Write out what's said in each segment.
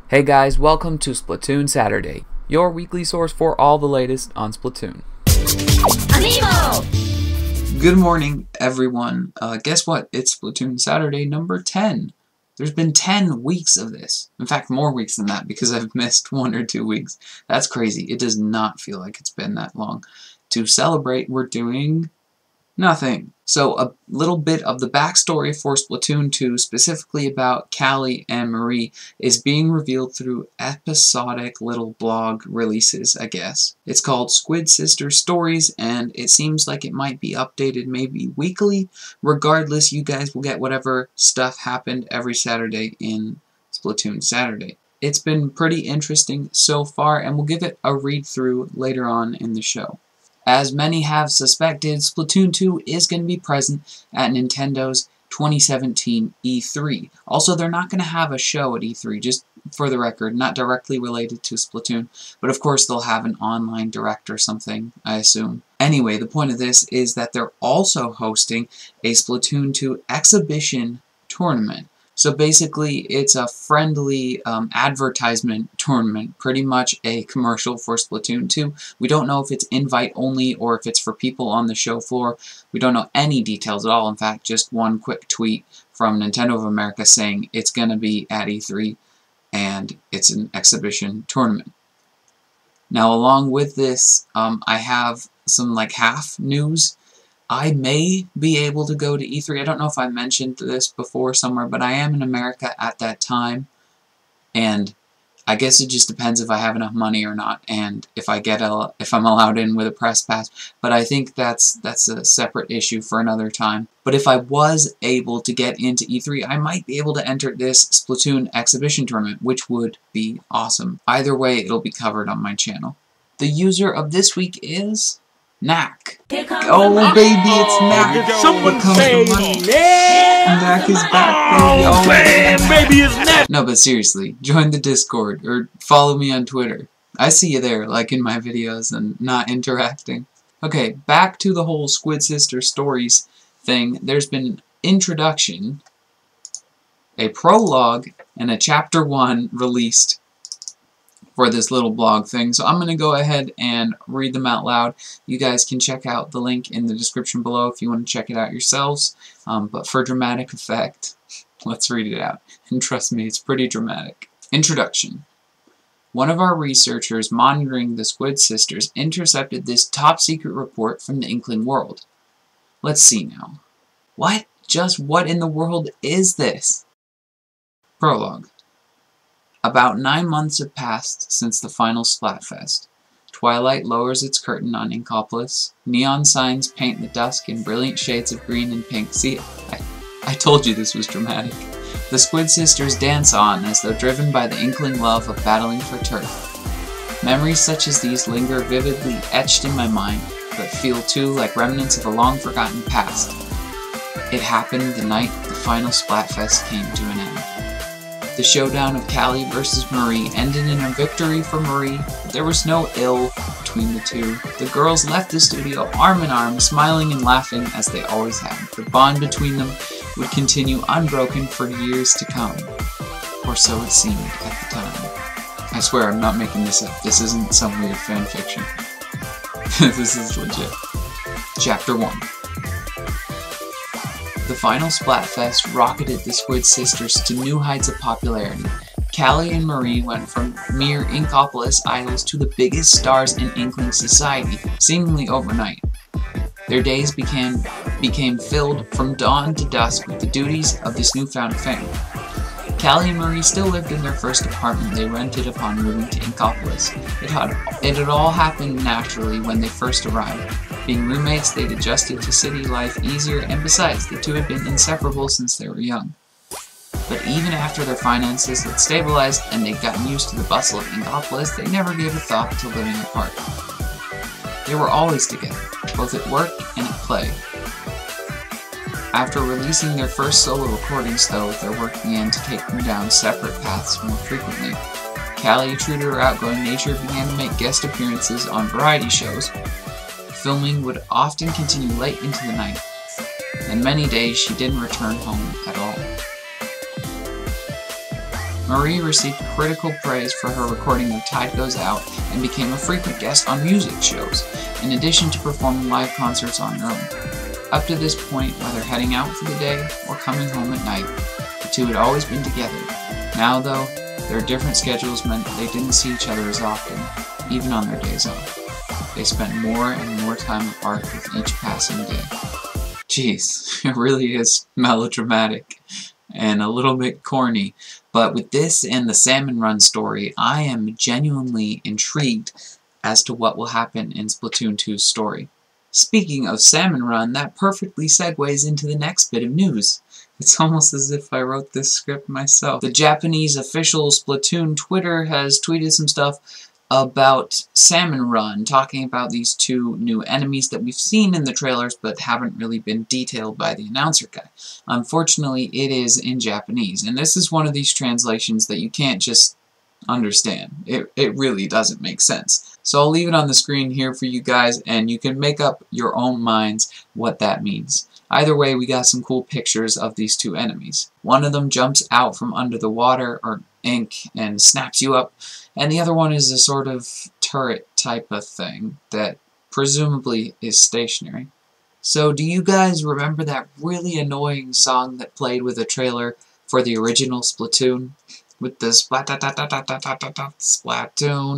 Hey guys, welcome to Splatoon Saturday, your weekly source for all the latest on Splatoon. AMIIBO! Good morning, everyone. Guess what? It's Splatoon Saturday number 10. There's been 10 weeks of this. In fact, more weeks than that because I've missed 1 or 2 weeks. That's crazy. It does not feel like it's been that long. To celebrate, we're doing nothing. So a little bit of the backstory for Splatoon 2, specifically about Callie and Marie, is being revealed through episodic little blog releases, I guess. It's called Squid Sister Stories, and it seems like it might be updated maybe weekly. Regardless, you guys will get whatever stuff happened every Saturday in Splatoon Saturday. It's been pretty interesting so far, and we'll give it a read-through later on in the show. As many have suspected, Splatoon 2 is going to be present at Nintendo's 2017 E3. Also, they're not going to have a show at E3, just for the record, not directly related to Splatoon, but of course they'll have an online direct or something, I assume. Anyway, the point of this is that they're also hosting a Splatoon 2 exhibition tournament. So basically, it's a friendly advertisement tournament, pretty much a commercial for Splatoon 2. We don't know if it's invite only or if it's for people on the show floor. We don't know any details at all. In fact, just one quick tweet from Nintendo of America saying it's going to be at E3 and it's an exhibition tournament. Now, along with this, I have some half news. I may be able to go to E3. I don't know if I mentioned this before somewhere, but I am in America at that time, and I guess it just depends if I have enough money or not, and if I'm allowed in with a press pass. But I think that's a separate issue for another time. But if I was able to get into E3, I might be able to enter this Splatoon exhibition tournament, which would be awesome. Either way, it'll be covered on my channel. The user of this week is KNACK. Oh baby, it's KNACK. Someone say KNACK is back, baby. Oh man, baby, it's KNACK. No, but seriously, join the Discord or follow me on Twitter. I see you there, liking my videos and not interacting. Okay, back to the whole Squid Sister Stories thing. There's been an introduction, a prologue, and a chapter 1 released for this little blog thing. So I'm going to go ahead and read them out loud. You guys can check out the link in the description below if you want to check it out yourselves. But for dramatic effect, let's read it out. And trust me, it's pretty dramatic. Introduction. One of our researchers monitoring the Squid Sisters intercepted this top-secret report from the Inkling world. Let's see now. What? Just what in the world is this? Prologue. About 9 months have passed since the final Splatfest. Twilight lowers its curtain on Inkopolis. Neon signs paint the dusk in brilliant shades of green and pink. See, I told you this was dramatic. The Squid Sisters dance on as though driven by the Inkling love of battling for turf. Memories such as these linger vividly etched in my mind, but feel too like remnants of a long-forgotten past. It happened the night the final Splatfest came to an end. The showdown of Callie versus Marie ended in a victory for Marie, but there was no ill between the two. The girls left the studio arm in arm, smiling and laughing as they always had. The bond between them would continue unbroken for years to come. Or so it seemed at the time. I swear I'm not making this up. This isn't some weird fanfiction. This is legit. Chapter 1. The final Splatfest rocketed the Squid Sisters to new heights of popularity. Callie and Marie went from mere Inkopolis idols to the biggest stars in Inkling society, seemingly overnight. Their days became filled from dawn to dusk with the duties of this newfound fame. Callie and Marie still lived in their first apartment they rented upon moving to Inkopolis. It had all happened naturally when they first arrived. Being roommates, they'd adjusted to city life easier, and besides, the two had been inseparable since they were young. But even after their finances had stabilized and they'd gotten used to the bustle of Inkopolis, they never gave a thought to living apart. They were always together, both at work and at play. After releasing their first solo recordings, though, their work began to take them down separate paths more frequently. Callie, true to her outgoing nature, began to make guest appearances on variety shows. Filming would often continue late into the night, and many days she didn't return home at all. Marie received critical praise for her recording of Tide Goes Out and became a frequent guest on music shows, in addition to performing live concerts on her own. Up to this point, whether heading out for the day or coming home at night, the two had always been together. Now though, their different schedules meant they didn't see each other as often, even on their days off. They spent more and more time apart with each passing day. Jeez, it really is melodramatic and a little bit corny, but with this and the Salmon Run story, I am genuinely intrigued as to what will happen in Splatoon 2's story. Speaking of Salmon Run, that perfectly segues into the next bit of news. It's almost as if I wrote this script myself. The Japanese official Splatoon Twitter has tweeted some stuff about Salmon Run, talking about these two new enemies that we've seen in the trailers but haven't really been detailed by the announcer guy. Unfortunately, it is in Japanese, and this is one of these translations that you can't just understand. It really doesn't make sense. So I'll leave it on the screen here for you guys, and you can make up your own minds what that means. Either way, we got some cool pictures of these two enemies. One of them jumps out from under the water or ink and snaps you up, and the other one is a sort of turret type of thing that presumably is stationary. So do you guys remember that really annoying song that played with a trailer for the original Splatoon? With the Splatoon.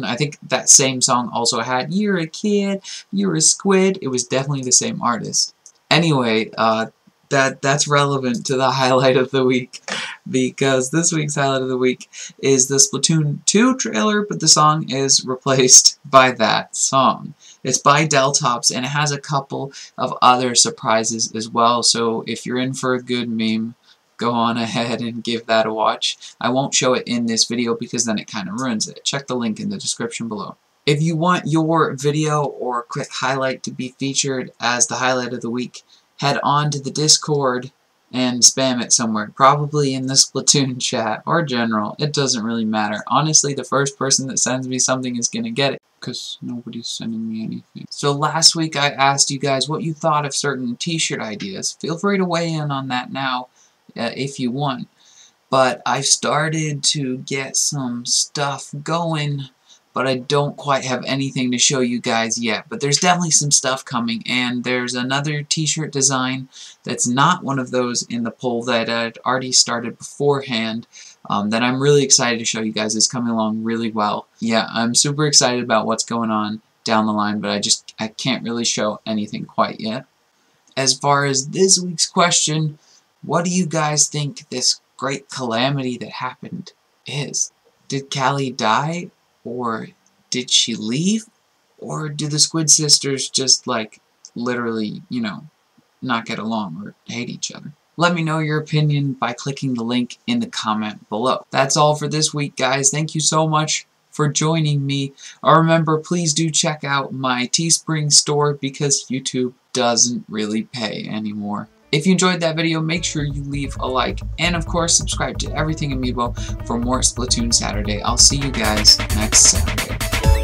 I think that same song also had "You're a kid, you're a squid." It was definitely the same artist. Anyway, that's relevant to the highlight of the week, because this week's highlight of the week is the Splatoon 2 trailer, but the song is replaced by that song. It's by Deltops, and it has a couple of other surprises as well, so if you're in for a good meme, go on ahead and give that a watch. I won't show it in this video because then it kind of ruins it. Check the link in the description below. If you want your video or quick highlight to be featured as the highlight of the week, head on to the Discord and spam it somewhere. Probably in the Splatoon chat or general. It doesn't really matter. Honestly, the first person that sends me something is going to get it, because nobody's sending me anything. So last week I asked you guys what you thought of certain t-shirt ideas. Feel free to weigh in on that now if you want. But I've started to get some stuff going, but I don't quite have anything to show you guys yet. But there's definitely some stuff coming, and there's another t-shirt design that's not one of those in the poll that I'd already started beforehand that I'm really excited to show you guys. Is coming along really well. Yeah, I'm super excited about what's going on down the line, but I can't really show anything quite yet. As far as this week's question, what do you guys think this great calamity that happened is? Did Callie die? Or did she leave? Or do the Squid Sisters just, like, literally, you know, not get along or hate each other? Let me know your opinion by clicking the link in the comment below. That's all for this week, guys. Thank you so much for joining me. Remember, please do check out my Teespring store because YouTube doesn't really pay anymore. If you enjoyed that video, make sure you leave a like, and of course subscribe to Everything AMIIBO for more Splatoon Saturday. I'll see you guys next Saturday.